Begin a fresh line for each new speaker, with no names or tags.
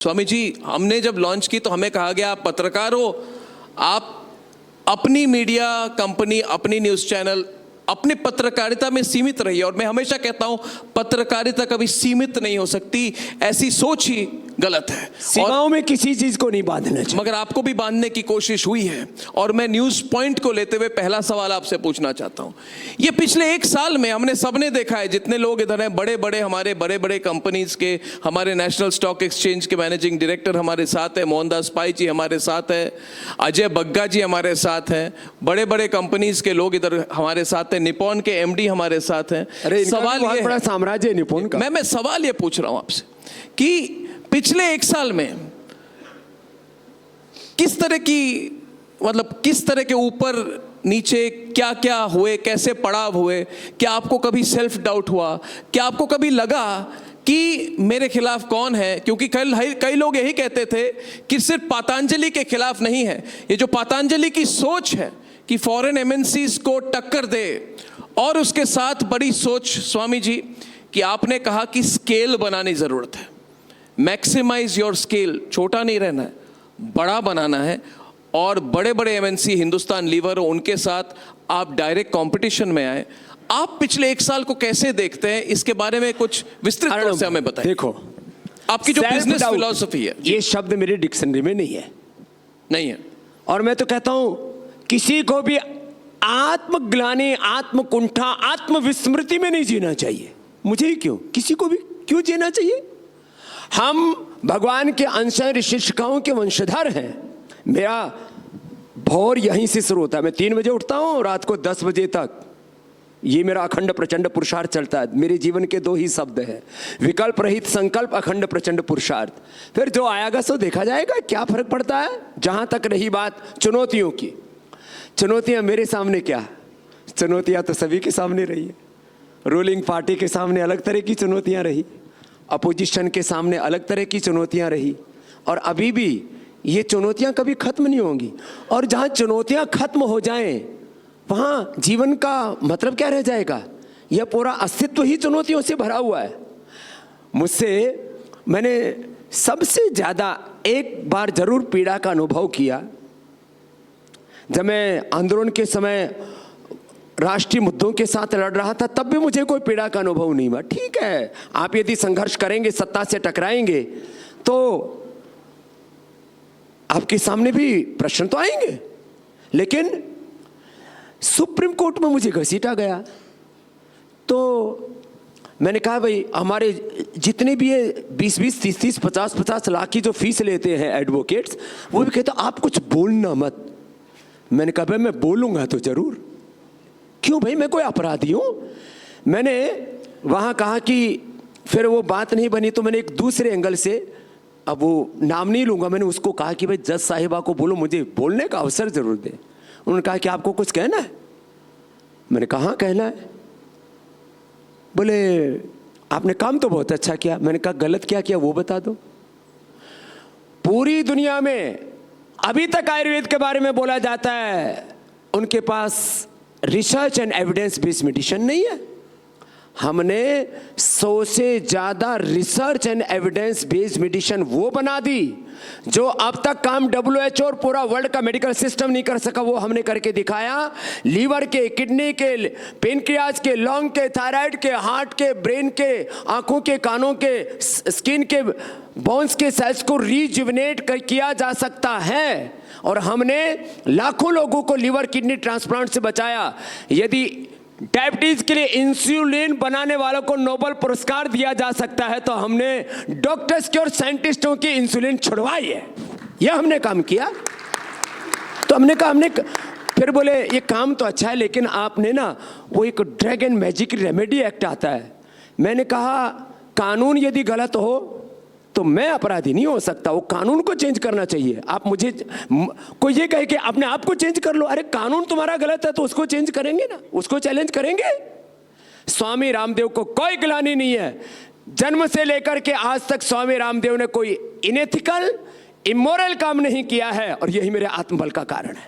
स्वामी जी, हमने जब लॉन्च की तो हमें कहा गया आप पत्रकार हो, आप अपनी मीडिया कंपनी, अपनी न्यूज़ चैनल, अपने पत्रकारिता में सीमित रहिए। और मैं हमेशा कहता हूं पत्रकारिता कभी सीमित नहीं हो सकती, ऐसी सोच ही गलत है।
सीमाओं में किसी चीज को नहीं बांधना चाहिए,
मगर आपको भी बांधने की कोशिश हुई है। और मैं न्यूज़ पॉइंट को लेते हुए पहला सवाल आपसे पूछना चाहता हूं। ये पिछले एक साल में हमने सबने देखा है, जितने लोग इधर हैं, हमारे बड़े बड़े कंपनीज के, हमारे नेशनल स्टॉक एक्सचेंज के मैनेजिंग डायरेक्टर हमारे साथ है, मोहनदास पाई जी हमारे साथ है, अजय बग्गा जी हमारे साथ हैं, बड़े बड़े कंपनीज के लोग इधर हमारे साथ हैं, निपॉन के एमडी हमारे साथ हैं।
अरे
सवाल ये
बड़ा साम्राज्य है निपॉन का।
मैं सवाल ये पूछ रहा हूं आपसे कि पिछले एक साल में किस तरह के ऊपर नीचे क्या क्या हुए, कैसे पड़ाव हुए? क्या आपको कभी सेल्फ डाउट हुआ? क्या आपको कभी लगा कि मेरे खिलाफ कौन है? क्योंकि कई लोग यही कहते थे कि सिर्फ पतंजलि के खिलाफ नहीं है, ये जो पतंजलि की सोच है कि फॉरेन एमएनसीज को टक्कर दे, और उसके साथ बड़ी सोच स्वामी जी कि आपने कहा कि स्केल बनाने की जरूरत है, मैक्सिमाइज योर स्केल, छोटा नहीं रहना है, बड़ा बनाना है। और बड़े बड़े एमएनसी, हिंदुस्तान लीवर, उनके साथ आप डायरेक्ट कंपटीशन में आए। आप पिछले एक साल को कैसे देखते हैं, इसके बारे में कुछ विस्तृत तौर से हमें बताएं।
देखो,
आपकी जो बिजनेस फिलॉसफी है,
ये शब्द मेरे डिक्शनरी में नहीं है। और मैं तो कहता हूं किसी को भी आत्मग्लानि, आत्मकुंठा, आत्मविस्मृति में नहीं जीना चाहिए। मुझे ही क्यों, किसी को भी क्यों जीना चाहिए? हम भगवान के अंश हैं, ऋषि ऋषिकाओं के वंशधर हैं। मेरा भोर यहीं से शुरू होता है। मैं 3 बजे उठता हूँ, रात को 10 बजे तक ये मेरा अखंड प्रचंड पुरुषार्थ चलता है। मेरे जीवन के 2 ही शब्द हैं, विकल्प रहित संकल्प, अखंड प्रचंड पुरुषार्थ। फिर जो आएगा सो देखा जाएगा, क्या फर्क पड़ता है। जहां तक रही बात चुनौतियों की, चुनौतियां मेरे सामने क्या, चुनौतियां तो सभी के सामने रही है। रूलिंग पार्टी के सामने अलग तरह की चुनौतियां रही, अपोजिशन के सामने अलग तरह की चुनौतियां रही, और अभी भी ये चुनौतियां कभी खत्म नहीं होंगी। और जहां चुनौतियां खत्म हो जाएं, वहां जीवन का मतलब क्या रह जाएगा? यह पूरा अस्तित्व ही चुनौतियों से भरा हुआ है। मैंने सबसे ज्यादा एक बार जरूर पीड़ा का अनुभव किया, जब मैं आंदोलन के समय राष्ट्रीय मुद्दों के साथ लड़ रहा था, तब भी मुझे कोई पीड़ा का अनुभव नहीं हुआ। ठीक है, आप यदि संघर्ष करेंगे, सत्ता से टकराएंगे, तो आपके सामने भी प्रश्न तो आएंगे। लेकिन सुप्रीम कोर्ट में मुझे घसीटा गया, तो मैंने कहा भाई, हमारे जितने भी ये 20-20, 30-30, 50-50 लाख की जो फीस लेते हैं एडवोकेट्स, वो भी कहते आप कुछ बोलना मत। मैंने कहा भाई मैं बोलूंगा तो जरूर, क्यों भाई, मैं कोई अपराधी हूं? मैंने वहां कहा कि फिर वो बात नहीं बनी, तो मैंने एक दूसरे एंगल से, अब वो नाम नहीं लूंगा, मैंने उसको कहा कि भाई जज साहिबा को बोलो मुझे बोलने का अवसर जरूर दे। उन्होंने कहा कि आपको कुछ कहना है? मैंने कहा हाँ कहना है। बोले आपने काम तो बहुत अच्छा किया। मैंने कहा गलत क्या किया वो बता दो। पूरी दुनिया में अभी तक आयुर्वेद के बारे में बोला जाता है, उनके पास research and evidence based medicine नहीं है। हमने 100 से ज्यादा research and evidence based medicine वो बना दी जो अब तक काम WHO और पूरा वर्ल्ड का मेडिकल सिस्टम नहीं कर सका, वो हमने करके दिखाया। लीवर के, किडनी के, पेनक्रियाज के, लंग के, थायराइड के, हार्ट के, ब्रेन के, आंखों के, कानों के, स्किन के, बोन्स के सेल्स को रिजुविनेट किया जा सकता है। और हमने लाखों लोगों को लीवर किडनी ट्रांसप्लांट से बचाया। यदि डायबिटीज के लिए इंसुलिन बनाने वालों को नोबेल पुरस्कार दिया जा सकता है, तो हमने डॉक्टर्स के और साइंटिस्टों की इंसुलिन छुड़वाई है। यह हमने काम किया। तो हमने कहा, फिर बोले ये काम तो अच्छा है, लेकिन आपने ना वो एक drug and magic remedy act आता है। मैंने कहा कानून यदि गलत हो तो मैं अपराधी नहीं हो सकता, वो कानून को चेंज करना चाहिए। आप मुझे कोई ये कहे कि अपने आप को चेंज कर लो, अरे कानून तुम्हारा गलत है तो उसको चेंज करेंगे ना, उसको चैलेंज करेंगे। स्वामी रामदेव को कोई गिलानी नहीं है। जन्म से लेकर के आज तक स्वामी रामदेव ने कोई इनएथिकल, इमोरल काम नहीं किया है, और यही मेरे आत्मबल का कारण है।